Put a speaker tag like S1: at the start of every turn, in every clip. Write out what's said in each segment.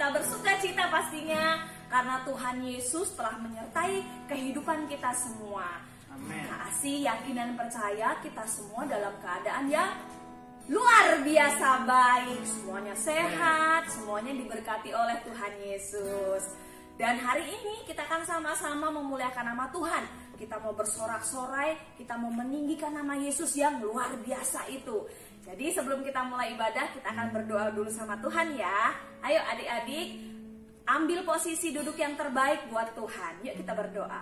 S1: kita bersuka cita pastinya karena Tuhan Yesus telah menyertai kehidupan kita semua.
S2: Amin.
S1: Kasih, yakin dan percaya kita semua dalam keadaan yang luar biasa baik. Semuanya sehat, semuanya diberkati oleh Tuhan Yesus. Dan hari ini kita akan sama-sama memuliakan nama Tuhan. Kita mau bersorak-sorai, kita mau meninggikan nama Yesus yang luar biasa itu. Jadi sebelum kita mulai ibadah, kita akan berdoa dulu sama Tuhan ya. Ayo adik-adik, ambil posisi duduk yang terbaik buat Tuhan. Yuk kita berdoa.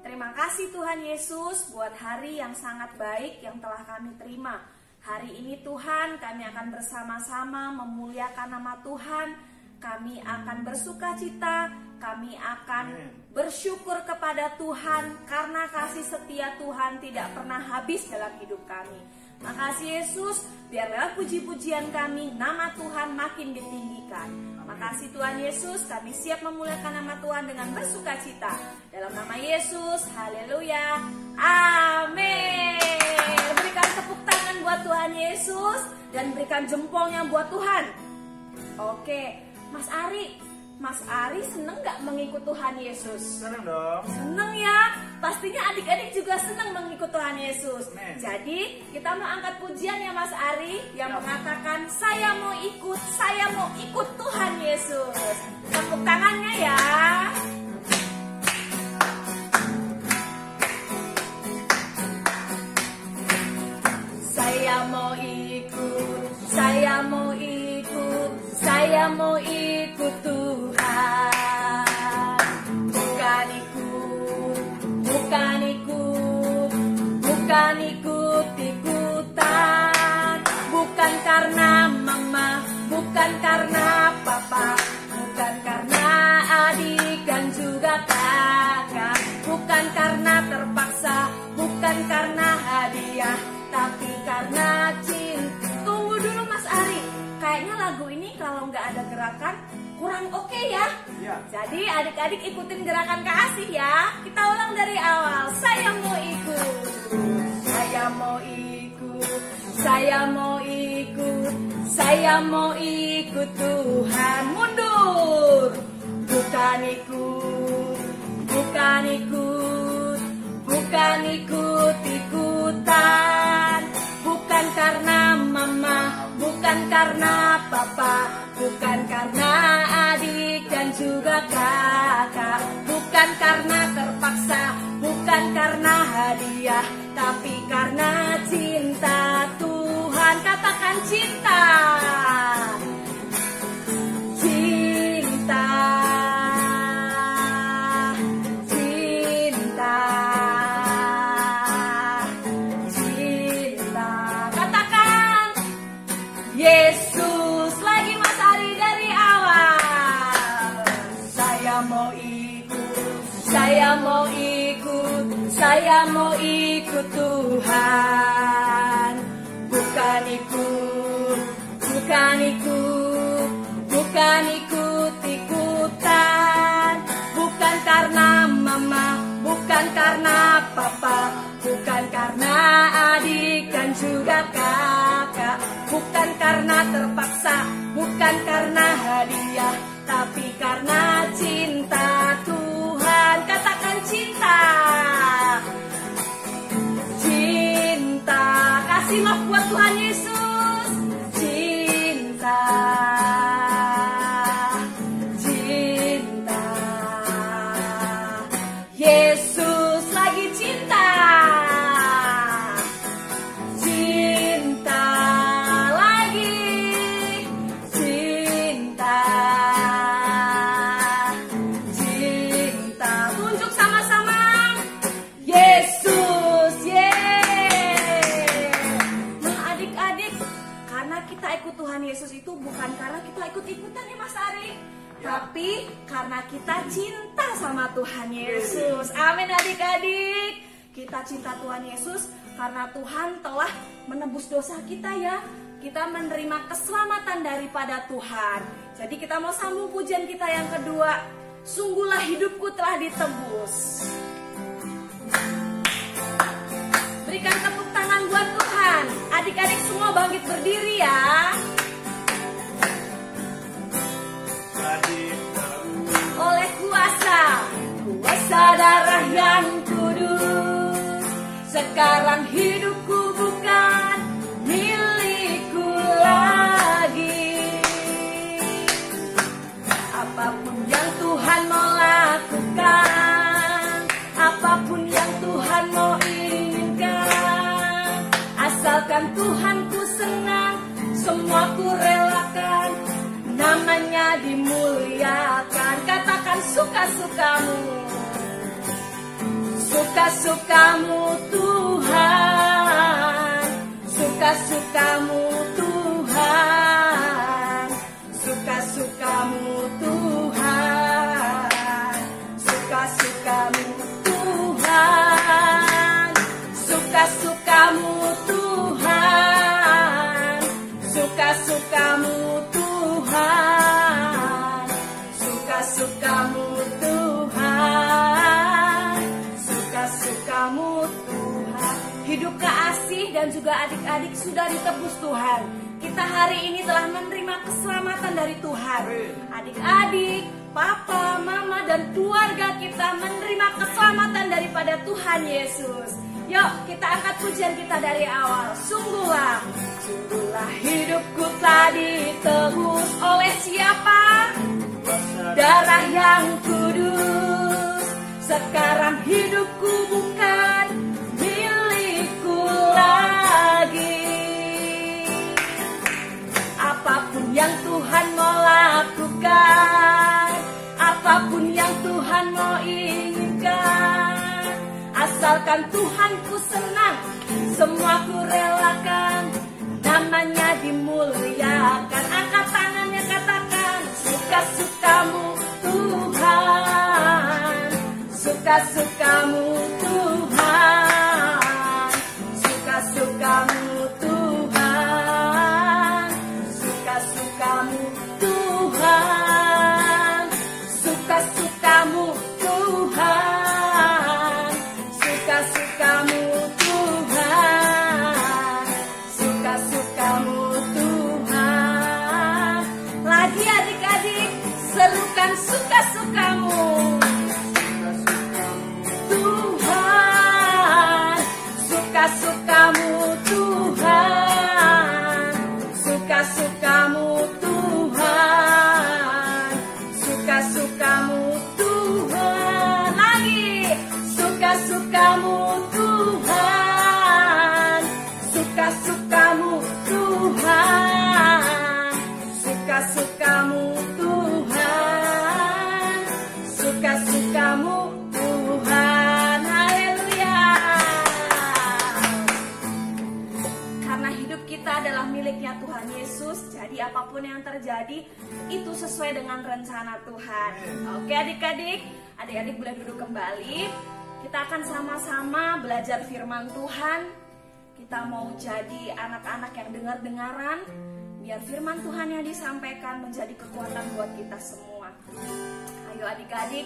S1: Terima kasih Tuhan Yesus buat hari yang sangat baik yang telah kami terima. Hari ini Tuhan, kami akan bersama-sama memuliakan nama Tuhan. Kami akan bersuka cita, kami akan bersyukur kepada Tuhan karena kasih setia Tuhan tidak pernah habis dalam hidup kami. Makasih Yesus, biar lewat puji-pujian kami, nama Tuhan makin ditinggikan. Makasih Tuhan Yesus, kami siap memuliakan nama Tuhan dengan bersuka cita. Dalam nama Yesus, haleluya, amin. Berikan tepuk tangan buat Tuhan Yesus dan berikan jempolnya buat Tuhan. Oke, Mas Ari seneng gak mengikut Tuhan Yesus?
S2: Seneng dong.
S1: Seneng ya, pastinya adik-adik juga seneng mengikut Tuhan Yesus.
S2: Amen.
S1: Jadi kita mau angkat pujian ya Mas Ari yang mengatakan saya mau ikut Tuhan Yesus. Tepuk tangannya ya. Saya mau ikut Tuhan. Bukan ikut-ikutan. Bukan karena mama, bukan karena papa, bukan karena adik dan juga kakak, bukan karena terpaksa, bukan karena hadiah, tapi karena cinta. Tunggu dulu Mas Ari, kayaknya lagu ini kalau nggak ada gerakan kurang oke ya.
S2: Iya.
S1: Jadi adik-adik ikutin gerakan kasih ya. Kita ulang dari awal. Saya mau ikut, saya mau ikut, saya mau ikut, saya mau ikut Tuhan. Mundur. Bukan ikut-ikutan. Bukan karena mama, bukan karena papa, bukan karena adik dan juga kakak, bukan karena terpaksa, bukan karena hadiah, tapi karena cinta Tuhan. Katakan cinta. Cinta. Cinta. Cinta. Katakan Yesus. Lagi Mas Ari dari awal. Saya mau ikut, saya mau ikut, saya mau ikut Tuhan. Bukan ikut-ikutan. Bukan karena mama, bukan karena papa, bukan karena adik dan juga kakak, bukan karena terpaksa, bukan karena hadiah, tapi karena cinta Tuhan. Katakan cinta. Cinta. Kasih love buat Tuhan Yesus. Cinta. Cinta. Yesus lagi cinta. Cinta lagi. Cinta. Cinta. Tunjuk sama-sama. Yesus. Nah adik-adik, karena kita ikut Tuhan Yesus itu bukan karena kita ikut-ikutan ya Mas Ari, tapi karena kita cinta sama Tuhan Yesus. Amin adik-adik. Kita cinta Tuhan Yesus karena Tuhan telah menebus dosa kita ya. Kita menerima keselamatan daripada Tuhan. Jadi kita mau sambung pujian kita yang kedua. Sungguhlah hidupku telah ditebus. Berikan tepuk tangan buat Tuhan. Adik-adik semua bangkit berdiri ya. Sekarang hidupku bukan milikku lagi. Apapun yang Tuhan mau lakukan, apapun yang Tuhan mau inginkan, asalkan Tuhan ku senang, semua ku relakan, namanya dimuliakan. Katakan suka-sukamu, suka-sukamu Tuhan, suka-sukamu Tuhan, suka-sukamu Tuhan, suka-sukamu Tuhan, suka-sukamu Tuhan, suka-sukamu Tuhan, suka-sukamu Tuhan, suka-sukamu Tuhan. Hidup Kak Asih dan juga adik-adik sudah ditebus Tuhan. Kita hari ini telah menerima keselamatan dari Tuhan. Adik-adik, papa, mama, dan keluarga kita menerima keselamatan daripada Tuhan Yesus. Yuk kita angkat pujian kita dari awal. Sungguhlah, sungguhlah hidupku telah ditebus oleh siapa? Darah yang kudus. Sekarang hidupku bukan milikku lagi. Apapun yang Tuhan mau lakukan, apapun yang Tuhan mau inginkan, asalkan Tuhan ku senang, semua ku relakan, namanya dimuliakan. Angkat tangannya, katakan suka-sukamu Tuhan, suka-sukamu Tuhan, suka-sukamu Tuhan, suka-sukamu Tuhan, suka-sukamu Tuhan, suka-sukamu Tuhan, suka-sukamu Tuhan. Lagi adik-adik, serukan suka-sukamu Tuhan, suka-sukamu Tuhan, suka-sukamu Tuhan, suka-sukamu Tuhan. Lagi suka-sukamu Tuhan, suka-sukamu Tuhan, suka-sukamu Tuhan, suka-sukamu Tuhan. Haleluya. Karena hidup kita adalah miliknya Tuhan Yesus, jadi apapun yang terjadi itu sesuai dengan rencana Tuhan. Oke adik-adik, adik-adik boleh duduk kembali. Kita akan sama-sama belajar firman Tuhan. Kita mau jadi anak-anak yang dengar-dengaran, biar firman Tuhan yang disampaikan menjadi kekuatan buat kita semua. Ayo adik-adik,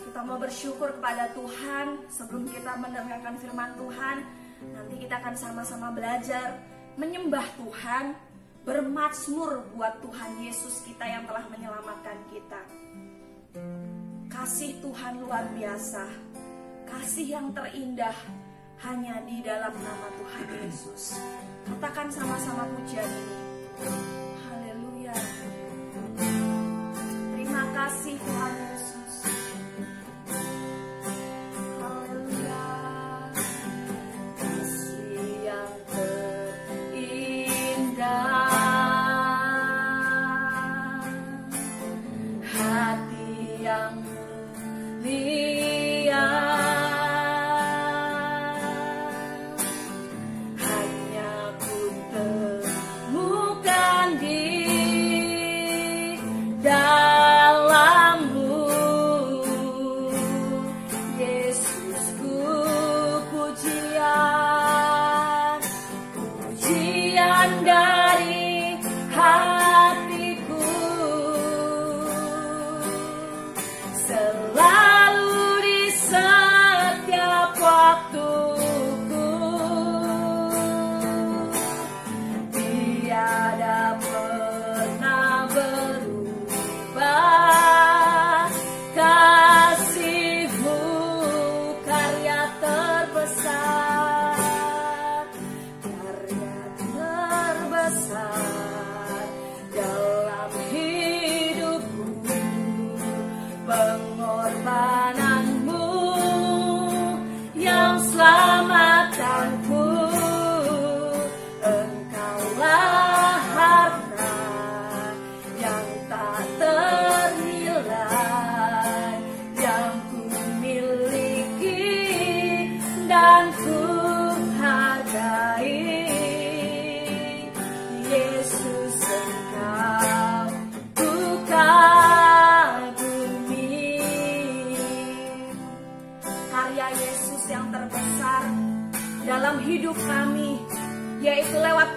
S1: kita mau bersyukur kepada Tuhan. Sebelum kita mendengarkan firman Tuhan, nanti kita akan sama-sama belajar menyembah Tuhan, bermazmur buat Tuhan Yesus kita yang telah menyelamatkan kita. Kasih Tuhan luar biasa, kasih yang terindah hanya di dalam nama Tuhan Yesus. Katakan sama-sama pujian ini. Haleluya. Terima kasih Tuhan Yesus. Haleluya. Kasih yang terindah, hati yang mulia, hanya ku temukan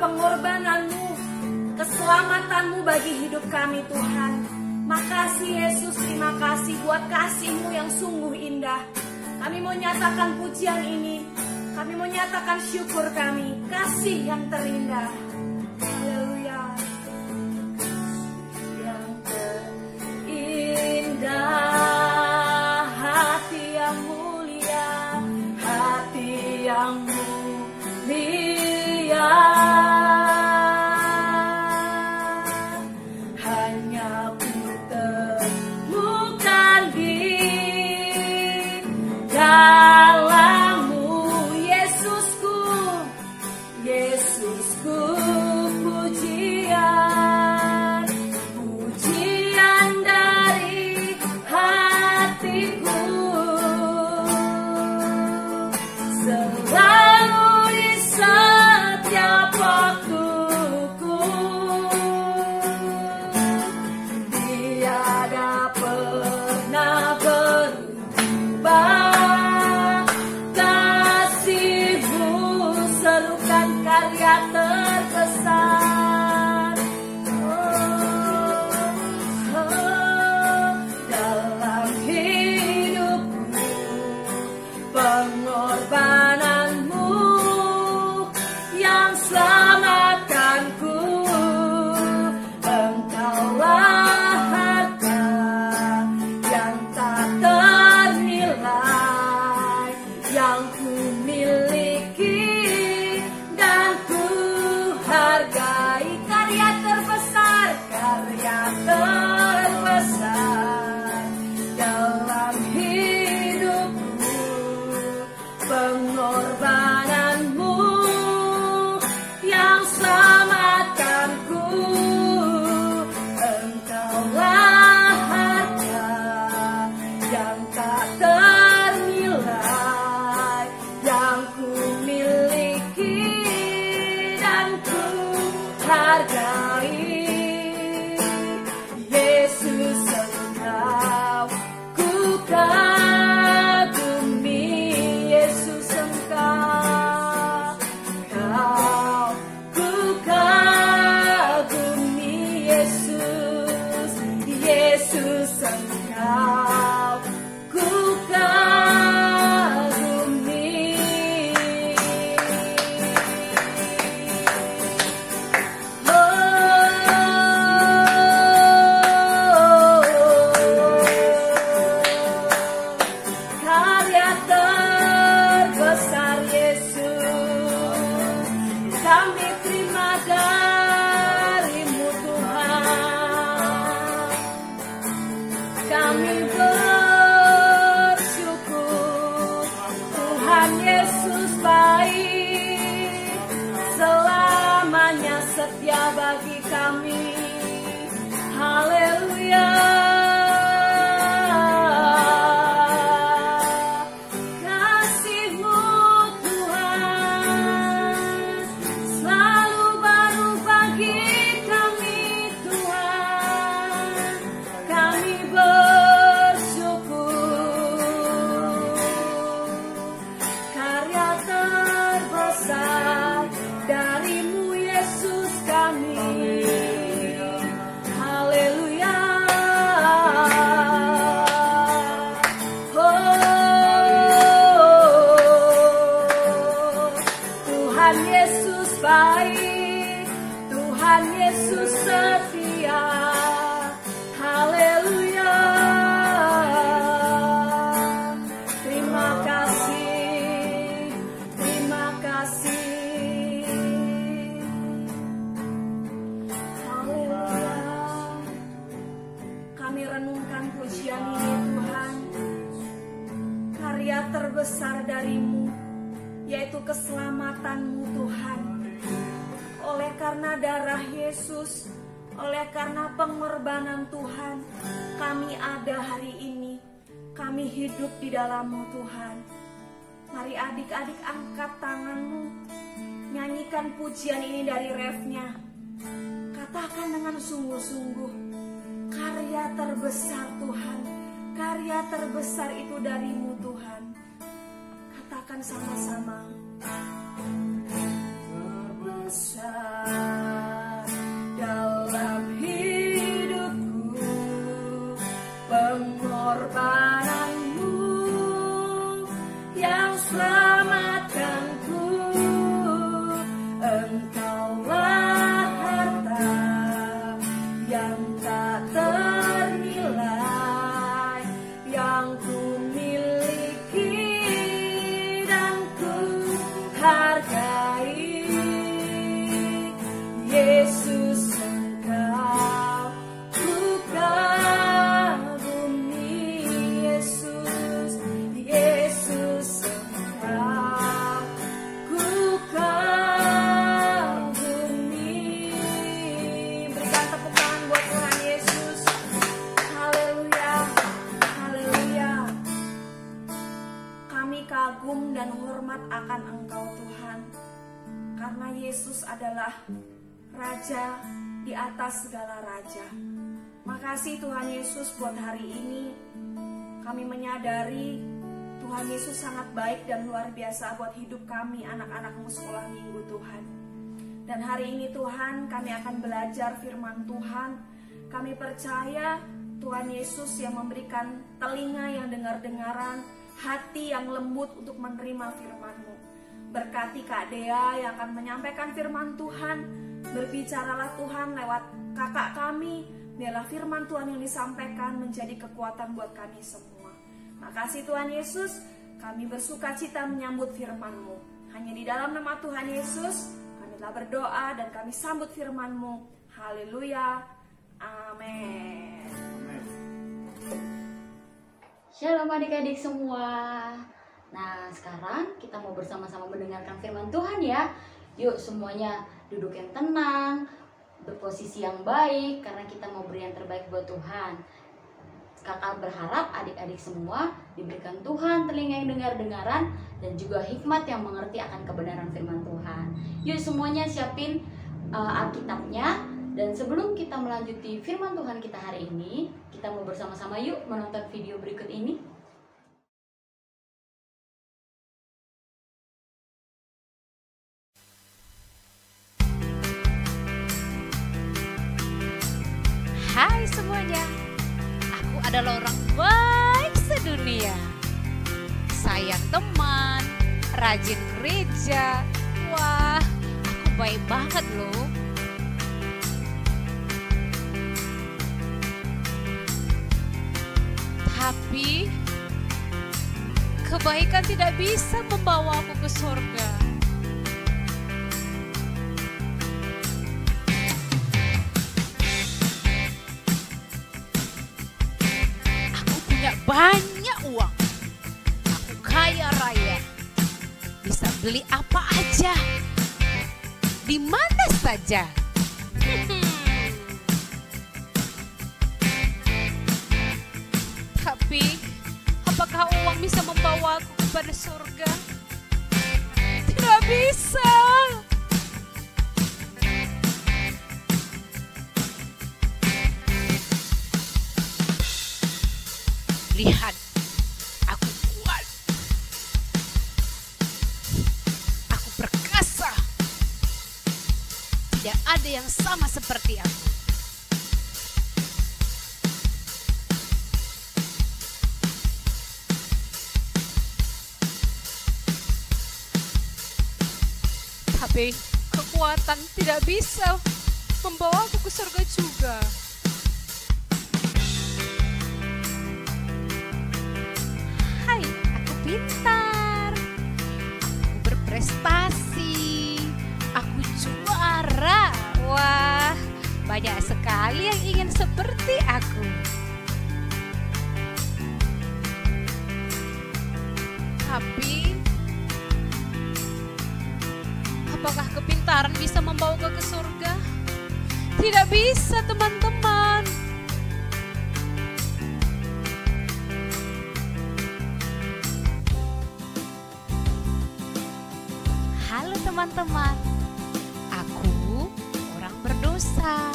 S1: pengorbanan-Mu, keselamatan-Mu bagi hidup kami Tuhan. Makasih Yesus, terima kasih buat kasih-Mu yang sungguh indah. Kami mau nyatakan pujian ini, kami mau nyatakan syukur kami, kasih yang terindah. Haleluya. Yang terindah, hati yang mulia, hati yang mulia. Hanya ku temukan di dalam-Mu, Yesusku, Yesusku, pujian, pujian dari hatiku, selalu di setiap waktuku, tiada pernah berubah kasih-Mu, serukan karya terbesar. Dalam hidupku, pengorbanan-Mu yang selamatkanku. Engkaulah harta yang tak ternilai, yang ku miliki dan ku hargai. Karya terbesar, karya terbesar dalam hidupku, pengorbanan-Mu yang selamatkanku. Engkaulah harta yang tak ternilai, yang ku miliki dan ku hargai. Yesus, Engkau ku kagumi. Yesus, Engkau ku kagumi. Yesus, Yesus, Engkau ku kagumi. Karya terbesar Yesus, kami terima dari-Mu Tuhan. Kami bersyukur, Tuhan Yesus baik, selamanya setia bagi kami. Haleluya. Kasih-Mu Tuhan selalu baru bagi kami Tuhan. Kami bersyukur, karya terbesar dari-Mu Yesus kami. Haleluya. Tuhan Yesus baik, Tuhan Yesus setia. Haleluya. Terima kasih, terima kasih. Haleluya. Kami renungkan pujian ini Tuhan. Karya terbesar dari-Mu, yaitu keselamatan-Mu Tuhan. Oleh karena darah Yesus, oleh karena pengorbanan Tuhan, kami ada hari ini. Kami hidup di dalam-Mu Tuhan. Mari adik-adik angkat tangan-Mu, nyanyikan pujian ini dari refnya. Katakan dengan sungguh-sungguh, karya terbesar Tuhan, karya terbesar itu dari-Mu Tuhan. Katakan sama-sama. Terbesar adalah Raja di atas segala raja. Makasih Tuhan Yesus buat hari ini. Kami menyadari Tuhan Yesus sangat baik dan luar biasa buat hidup kami, anak-anak-Mu sekolah minggu Tuhan. Dan hari ini Tuhan, kami akan belajar firman Tuhan. Kami percaya Tuhan Yesus yang memberikan telinga yang dengar-dengaran, hati yang lembut untuk menerima firman-Mu. Berkati Kak Dea yang akan menyampaikan firman Tuhan. Berbicaralah Tuhan lewat kakak kami. Biarlah firman Tuhan yang disampaikan menjadi kekuatan buat kami semua. Makasih Tuhan Yesus, kami bersuka cita menyambut firman-Mu. Hanya di dalam nama Tuhan Yesus, kami telah berdoa dan kami sambut firman-Mu. Haleluya. Amin.
S2: Shalom adik-adik semua. Nah, sekarang kita mau bersama-sama mendengarkan firman Tuhan ya. Yuk semuanya duduk yang tenang, berposisi yang baik, karena kita mau beri yang terbaik buat Tuhan. Kakak berharap adik-adik semua diberikan Tuhan telinga yang dengar-dengaran dan juga hikmat yang mengerti akan kebenaran firman Tuhan. Yuk semuanya siapin Alkitabnya. Dan sebelum kita melanjuti firman Tuhan kita hari ini, kita mau bersama-sama yuk menonton video berikut ini.
S3: Hai semuanya, aku adalah orang baik sedunia. Sayang teman, rajin gereja. Wah, aku baik banget loh. Tapi kebaikan tidak bisa membawa aku ke surga. Aku punya banyak uang. Aku kaya raya. Bisa beli apa aja. Di mana saja. Tapi, apakah uang bisa membawa aku kepada surga? Tidak bisa. Lihat, aku kuat. Aku perkasa. Tidak ada yang sama seperti aku. Tapi kekuatan tidak bisa membawa aku ke surga juga. Hai, aku pintar. Aku berprestasi. Aku juara. Wah, banyak sekali yang ingin seperti aku. Tapi apakah kepintaran bisa membawa ke surga? Tidak bisa, teman-teman. Halo teman-teman, aku orang berdosa.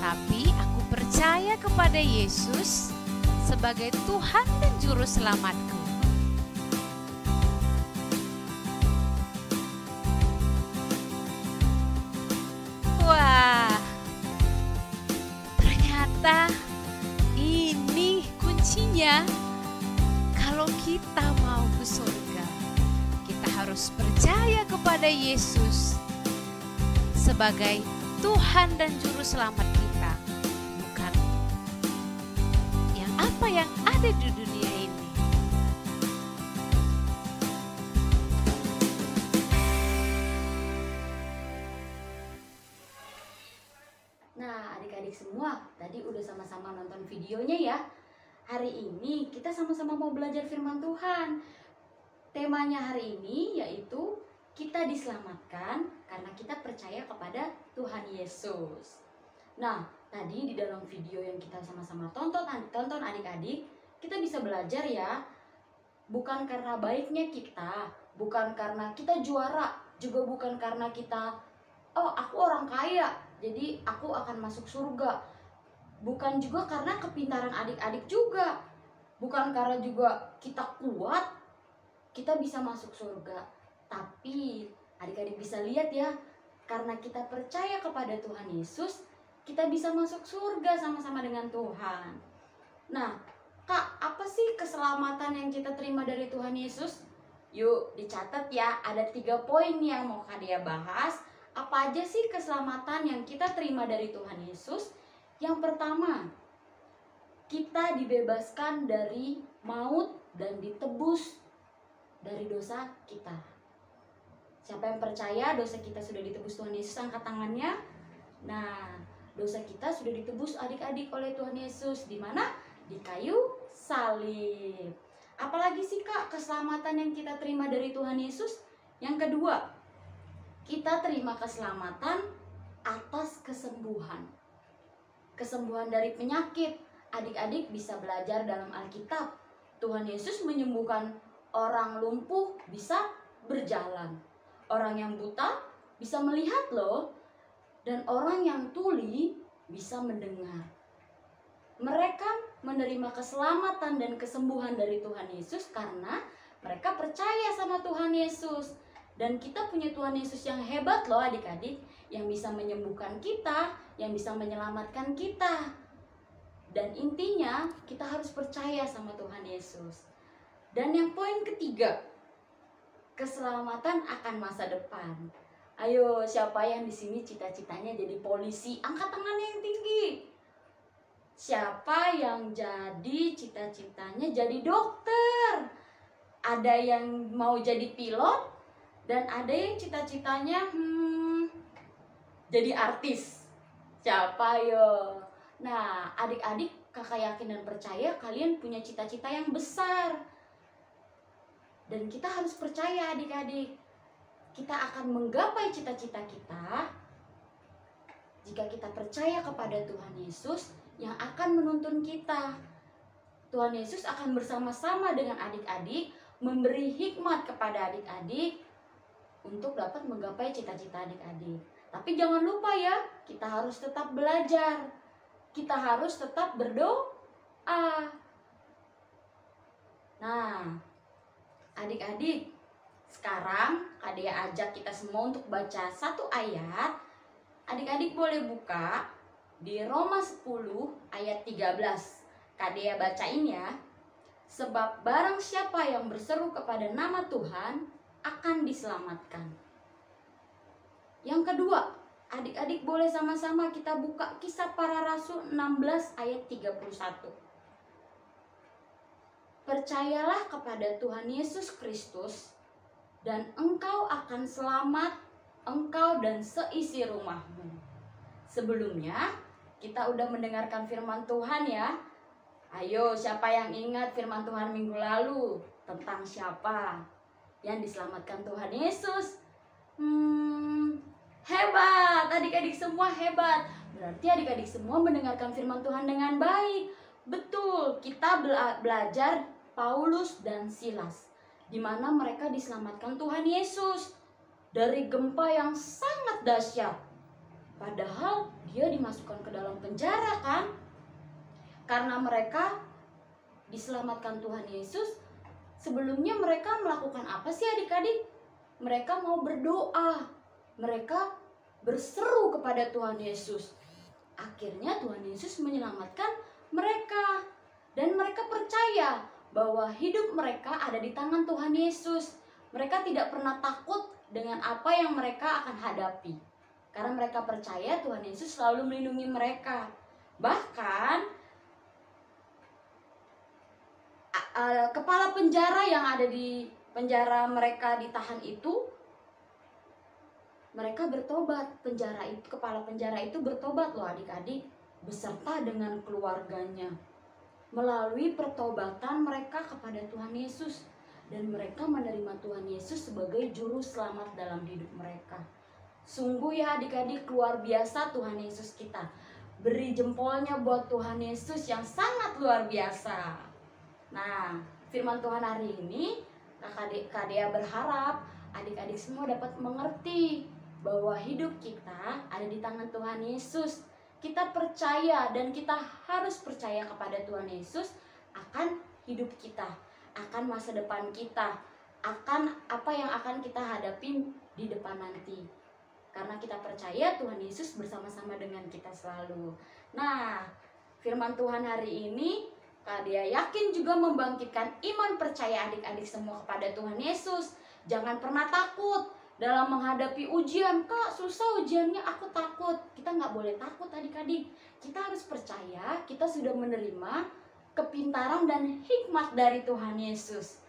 S3: Tapi aku percaya kepada Yesus sebagai Tuhan dan Juru Selamatku. Wah, ternyata ini kuncinya. Kalau kita mau ke surga, kita harus percaya kepada Yesus sebagai Tuhan dan Juru Selamat kita, bukan apa yang ada di dunia ini.
S2: Nah, adik-adik semua, tadi udah sama-sama nonton videonya ya. Hari ini kita sama-sama mau belajar firman Tuhan. Temanya hari ini yaitu kita diselamatkan karena kita percaya kepada Tuhan Yesus. Nah, tadi di dalam video yang kita sama-sama tonton adik-adik, kita bisa belajar ya. Bukan karena baiknya kita, bukan karena kita juara, juga bukan karena kita, oh aku orang kaya, jadi aku akan masuk surga. Bukan juga karena kepintaran adik-adik juga. Bukan karena juga kita kuat, kita bisa masuk surga. Tapi adik-adik bisa lihat ya, karena kita percaya kepada Tuhan Yesus, kita bisa masuk surga sama-sama dengan Tuhan. Nah, Kak, apa sih keselamatan yang kita terima dari Tuhan Yesus? Yuk dicatat ya, ada 3 poin yang mau Kak Dea bahas. Apa aja sih keselamatan yang kita terima dari Tuhan Yesus? Yang pertama, kita dibebaskan dari maut dan ditebus dari dosa kita. Siapa yang percaya dosa kita sudah ditebus Tuhan Yesus, angkat tangannya. Nah, dosa kita sudah ditebus adik-adik oleh Tuhan Yesus. Di mana? Di kayu salib. Apalagi sih Kak keselamatan yang kita terima dari Tuhan Yesus? Yang kedua, kita terima keselamatan atas kesembuhan. Kesembuhan dari penyakit. Adik-adik bisa belajar dalam Alkitab. Tuhan Yesus menyembuhkan orang lumpuh bisa berjalan. Orang yang buta bisa melihat loh. Dan orang yang tuli bisa mendengar. Mereka menerima keselamatan dan kesembuhan dari Tuhan Yesus karena mereka percaya sama Tuhan Yesus. Dan kita punya Tuhan Yesus yang hebat loh adik-adik, yang bisa menyembuhkan kita, yang bisa menyelamatkan kita. Dan intinya kita harus percaya sama Tuhan Yesus. Dan yang poin ketiga, keselamatan akan masa depan. Ayo, siapa yang di sini cita-citanya jadi polisi? Angkat tangannya yang tinggi. Siapa yang jadi cita-citanya jadi dokter? Ada yang mau jadi pilot dan ada yang cita-citanya jadi artis. Siapa yo? Nah, adik-adik, kakak yakin dan percaya kalian punya cita-cita yang besar. Dan kita harus percaya adik-adik, kita akan menggapai cita-cita kita jika kita percaya kepada Tuhan Yesus yang akan menuntun kita. Tuhan Yesus akan bersama-sama dengan adik-adik memberi hikmat kepada adik-adik untuk dapat menggapai cita-cita adik-adik. Tapi jangan lupa ya, kita harus tetap belajar. Kita harus tetap berdoa. Nah, adik-adik, sekarang Kak Dea ajak kita semua untuk baca satu ayat. Adik-adik boleh buka di Roma 10 ayat 13. Kak Dea bacain ya. Sebab barang siapa yang berseru kepada nama Tuhan akan diselamatkan. Yang kedua, adik-adik boleh sama-sama kita buka Kisah Para Rasul 16 ayat 31. Percayalah kepada Tuhan Yesus Kristus dan engkau akan selamat, engkau dan seisi rumahmu. Sebelumnya kita udah mendengarkan firman Tuhan ya. Ayo, siapa yang ingat firman Tuhan minggu lalu? Tentang siapa yang diselamatkan Tuhan Yesus? Hebat, adik-adik semua hebat. Berarti adik-adik semua mendengarkan firman Tuhan dengan baik. Betul, kita belajar Paulus dan Silas, di mana mereka diselamatkan Tuhan Yesus dari gempa yang sangat dahsyat. Padahal dia dimasukkan ke dalam penjara kan? Karena mereka diselamatkan Tuhan Yesus, sebelumnya mereka melakukan apa sih adik-adik? Mereka mau berdoa, mereka berseru kepada Tuhan Yesus. Akhirnya Tuhan Yesus menyelamatkan mereka. Dan mereka percaya bahwa hidup mereka ada di tangan Tuhan Yesus. Mereka tidak pernah takut dengan apa yang mereka akan hadapi. Karena mereka percaya Tuhan Yesus selalu melindungi mereka. Bahkan kepala penjara yang ada di penjara mereka ditahan itu, mereka bertobat. Kepala penjara itu bertobat loh adik-adik, beserta dengan keluarganya. Melalui pertobatan mereka kepada Tuhan Yesus, dan mereka menerima Tuhan Yesus sebagai juru selamat dalam hidup mereka. Sungguh ya adik-adik, luar biasa Tuhan Yesus kita. Beri jempolnya buat Tuhan Yesus yang sangat luar biasa. Nah, firman Tuhan hari ini Kak Dea berharap adik-adik semua dapat mengerti bahwa hidup kita ada di tangan Tuhan Yesus. Kita percaya dan kita harus percaya kepada Tuhan Yesus akan hidup kita, akan masa depan kita, akan apa yang akan kita hadapi di depan nanti. Karena kita percaya Tuhan Yesus bersama-sama dengan kita selalu. Nah, firman Tuhan hari ini Kak Dea yakin juga membangkitkan iman percaya adik-adik semua kepada Tuhan Yesus. Jangan pernah takut dalam menghadapi ujian. Kak, susah ujiannya, aku takut. Kita nggak boleh takut adik-adik. Kita harus percaya kita sudah menerima kepintaran dan hikmat dari Tuhan Yesus.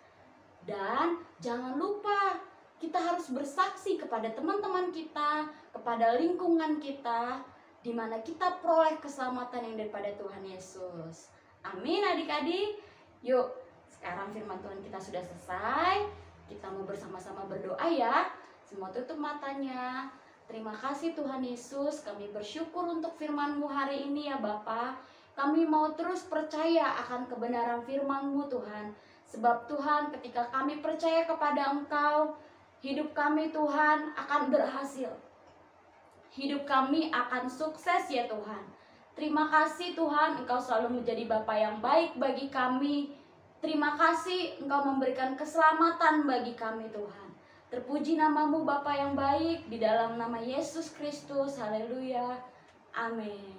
S2: Dan jangan lupa kita harus bersaksi kepada teman-teman kita, kepada lingkungan kita, di mana kita peroleh keselamatan yang daripada Tuhan Yesus. Amin adik-adik. Yuk, sekarang firman Tuhan kita sudah selesai. Kita mau bersama-sama berdoa ya. Semua tutup matanya. Terima kasih Tuhan Yesus. Kami bersyukur untuk firman-Mu hari ini ya Bapa. Kami mau terus percaya akan kebenaran firman-Mu Tuhan. Sebab Tuhan, ketika kami percaya kepada Engkau, hidup kami Tuhan akan berhasil. Hidup kami akan sukses ya Tuhan. Terima kasih Tuhan, Engkau selalu menjadi Bapa yang baik bagi kami. Terima kasih Engkau memberikan keselamatan bagi kami Tuhan. Terpuji nama-Mu Bapa yang baik, di dalam nama Yesus Kristus. Haleluya. Amin.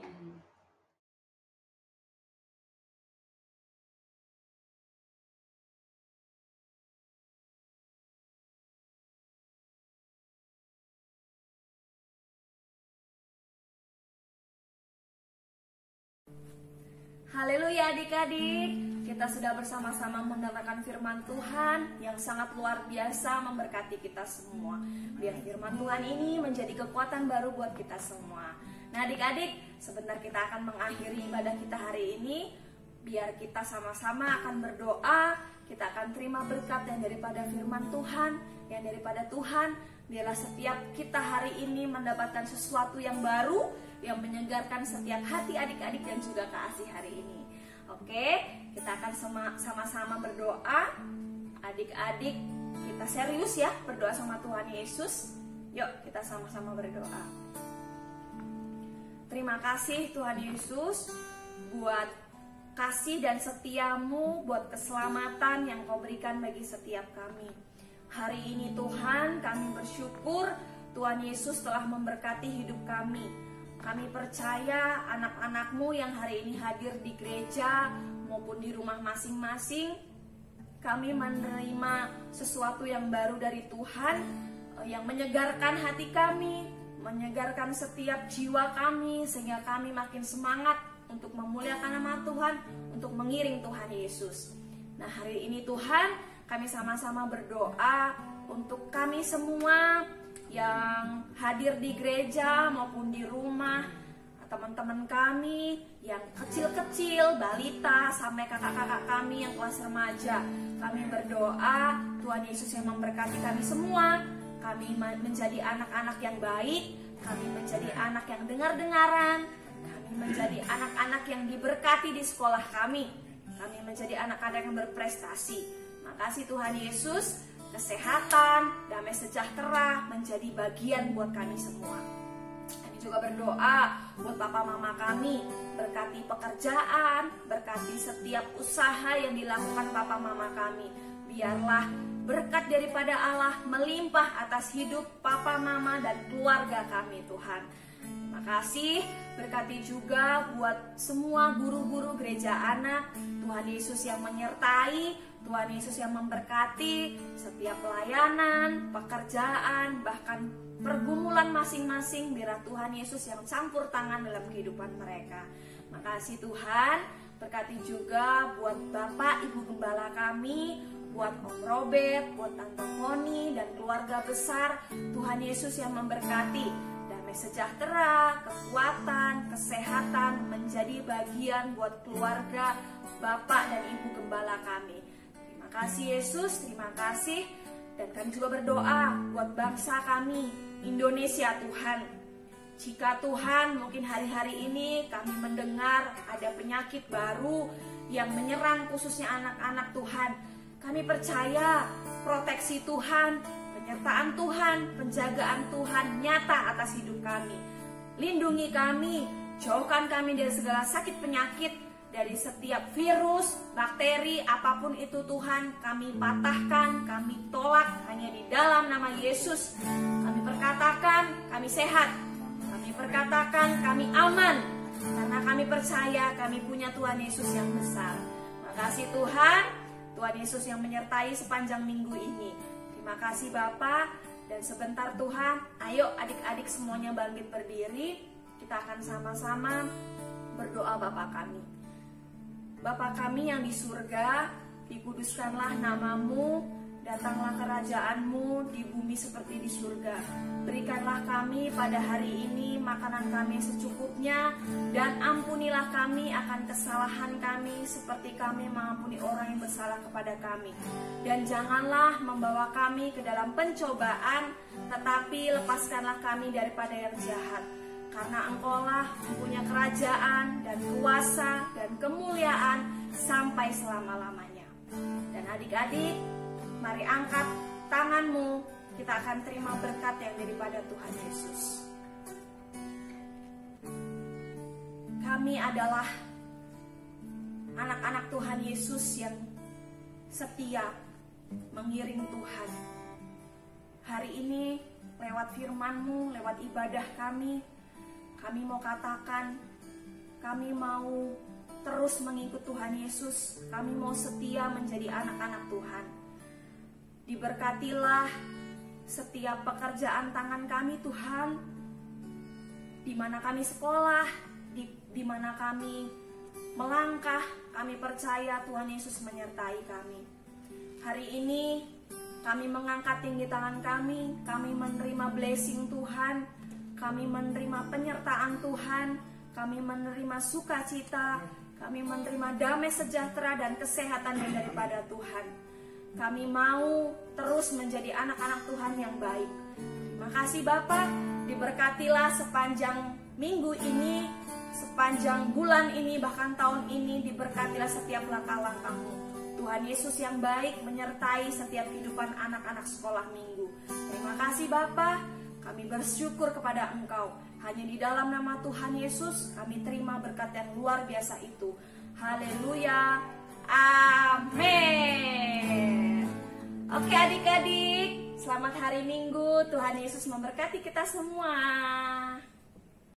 S1: Haleluya adik-adik, kita sudah bersama-sama mendengarkan firman Tuhan yang sangat luar biasa memberkati kita semua. Biar firman Tuhan ini menjadi kekuatan baru buat kita semua. Nah adik-adik, sebentar kita akan mengakhiri ibadah kita hari ini. Biar kita sama-sama akan berdoa, kita akan terima berkat yang daripada firman Tuhan, yang daripada Tuhan. Biarlah setiap kita hari ini mendapatkan sesuatu yang baru, yang menyegarkan setiap hati adik-adik dan juga kasih hari ini. Oke, kita akan sama-sama berdoa. Adik-adik, kita serius ya berdoa sama Tuhan Yesus. Yuk, kita sama-sama berdoa. Terima kasih Tuhan Yesus buat kasih dan setiamu, buat keselamatan yang Kau berikan bagi setiap kami. Hari ini Tuhan, kami bersyukur Tuhan Yesus telah memberkati hidup kami. Kami percaya anak-anak-Mu yang hari ini hadir di gereja maupun di rumah masing-masing, kami menerima sesuatu yang baru dari Tuhan, yang menyegarkan hati kami, menyegarkan setiap jiwa kami, sehingga kami makin semangat untuk memuliakan nama Tuhan, untuk mengiring Tuhan Yesus. Nah hari ini Tuhan, kami sama-sama berdoa untuk kami semua yang hadir di gereja maupun di rumah, teman-teman kami yang kecil-kecil, balita sampai kakak-kakak kami yang kelas remaja. Kami berdoa Tuhan Yesus yang memberkati kami semua. Kami menjadi anak-anak yang baik, kami menjadi anak yang dengar-dengaran, kami menjadi anak-anak yang diberkati di sekolah kami, kami menjadi anak-anak yang berprestasi. Makasih Tuhan Yesus. Kesehatan, damai sejahtera menjadi bagian buat kami semua. Kami juga berdoa buat papa mama kami, berkati pekerjaan, berkati setiap usaha yang dilakukan papa mama kami. Biarlah berkat daripada Allah melimpah atas hidup papa mama dan keluarga kami Tuhan. Terima kasih, berkati juga buat semua guru-guru gereja anak, Tuhan Yesus yang menyertai, Tuhan Yesus yang memberkati setiap pelayanan, pekerjaan, bahkan pergumulan masing-masing. Biar Tuhan Yesus yang campur tangan dalam kehidupan mereka. Makasih Tuhan, berkati juga buat Bapak Ibu Gembala kami, buat Om Robert, buat Tante Moni dan keluarga besar. Tuhan Yesus yang memberkati, damai sejahtera, kekuatan, kesehatan menjadi bagian buat keluarga Bapak dan Ibu Gembala kami. Terima kasih Yesus, terima kasih. Dan kami juga berdoa buat bangsa kami, Indonesia Tuhan. Jika Tuhan mungkin hari-hari ini kami mendengar ada penyakit baru yang menyerang khususnya anak-anak Tuhan, kami percaya proteksi Tuhan, penyertaan Tuhan, penjagaan Tuhan nyata atas hidup kami. Lindungi kami, jauhkan kami dari segala sakit penyakit, dari setiap virus, bakteri, apapun itu Tuhan, kami patahkan, kami tolak hanya di dalam nama Yesus. Kami perkatakan, kami sehat. Kami perkatakan, kami aman. Karena kami percaya kami punya Tuhan Yesus yang besar. Makasih Tuhan, Tuhan Yesus yang menyertai sepanjang minggu ini. Terima kasih Bapa. Dan sebentar Tuhan, ayo adik-adik semuanya bangkit berdiri. Kita akan sama-sama berdoa Bapa kami. Bapa kami yang di surga, dikuduskanlah namamu, datanglah kerajaan-Mu di bumi seperti di surga. Berikanlah kami pada hari ini makanan kami secukupnya, dan ampunilah kami akan kesalahan kami seperti kami mengampuni orang yang bersalah kepada kami. Dan janganlah membawa kami ke dalam pencobaan, tetapi lepaskanlah kami daripada yang jahat. Karena Engkaulah mempunyai kerajaan dan kuasa dan kemuliaan sampai selama-lamanya. Dan adik-adik, mari angkat tanganmu, kita akan terima berkat yang daripada Tuhan Yesus. Kami adalah anak-anak Tuhan Yesus yang setia mengiring Tuhan. Hari ini lewat firman-Mu, lewat ibadah kami mau katakan, kami mau terus mengikut Tuhan Yesus. Kami mau setia menjadi anak-anak Tuhan. Diberkatilah setiap pekerjaan tangan kami Tuhan, di mana kami sekolah, di mana kami melangkah, kami percaya Tuhan Yesus menyertai kami. Hari ini kami mengangkat tinggi tangan kami menerima blessing Tuhan, kami menerima penyertaan Tuhan, kami menerima sukacita, kami menerima damai sejahtera dan kesehatan yang daripada Tuhan. Kami mau terus menjadi anak-anak Tuhan yang baik. Terima kasih Bapa, diberkatilah sepanjang minggu ini, sepanjang bulan ini, bahkan tahun ini, diberkatilah setiap langkah-langkahmu. Tuhan Yesus yang baik menyertai setiap kehidupan anak-anak sekolah minggu. Terima kasih Bapa, kami bersyukur kepada Engkau. Hanya di dalam nama Tuhan Yesus kami terima berkat yang luar biasa itu. Haleluya. Amin. Oke adik-adik, selamat hari Minggu. Tuhan Yesus memberkati kita semua.